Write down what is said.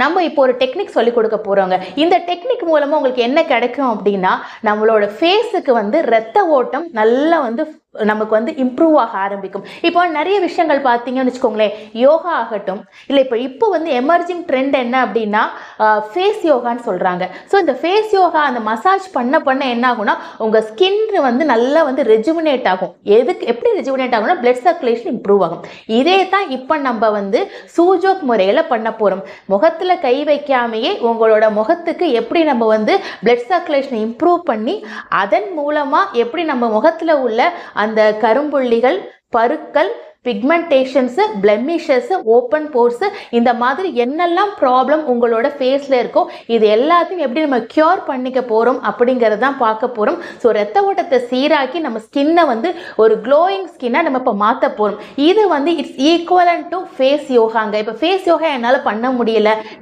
நம்ம இப்போ ஒரு டெக்னிக் சொல்லி கொடுக்க போறோங்க. இந்த டெக்னிக் மூலமா உங்களுக்கு என்ன கிடைக்கும் அப்படின்னா, நம்மளோட ஃபேஸுக்கு வந்து ரத்த ஓட்டம் நல்லா வந்து நமக்கு வந்து இம்ப்ரூவ் ஆக ஆரம்பிக்கும். இப்போ நிறைய விஷயங்கள் பார்த்தீங்கன்னு வச்சுக்கோங்களேன், யோகா ஆகட்டும், இல்லை இப்போ வந்து எமர்ஜிங் ட்ரெண்ட் என்ன அப்படின்னா ஃபேஸ் யோகான்னு சொல்கிறாங்க. ஸோ இந்த ஃபேஸ் யோகா அந்த மசாஜ் பண்ண என்ன ஆகும்னா, உங்கள் ஸ்கின் வந்து நல்லா வந்து ரெஜுமினேட் ஆகும். எப்படி ரெஜுமினேட் ஆகும்னா, பிளட் சர்க்குலேஷன் இம்ப்ரூவ் ஆகும். இதே தான் இப்போ நம்ம வந்து சூஜோக் முறையில் பண்ண போகிறோம். முகத்தில் கை வைக்காமையே உங்களோட முகத்துக்கு எப்படி நம்ம வந்து பிளட் சர்க்குலேஷனை இம்ப்ரூவ் பண்ணி அதன் மூலமாக எப்படி நம்ம முகத்தில் உள்ள அந்த கரும்புள்ளிகள், பருக்கள், பிக்மெண்டேஷன்ஸ், பிளெமிஷஸ், ஓப்பன் போர்ஸ், இந்த மாதிரி என்னெல்லாம் ப்ராப்ளம் உங்களோட ஃபேஸில் இருக்கோ இது எல்லாத்தையும் எப்படி நம்ம க்யூர் பண்ணிக்க போகிறோம் அப்படிங்கிறது தான் பார்க்க போகிறோம். ஸோ ரத்த ஓட்டத்தை சீராக்கி நம்ம ஸ்கின்னை வந்து ஒரு க்ளோயிங் ஸ்கின்னாக நம்ம இப்போ மாற்ற போகிறோம். இது வந்து இட்ஸ் ஈக்குவலன்ட் டு ஃபேஸ் யோகாங்க. இப்போ ஃபேஸ் யோகா என்னால் பண்ண முடியல,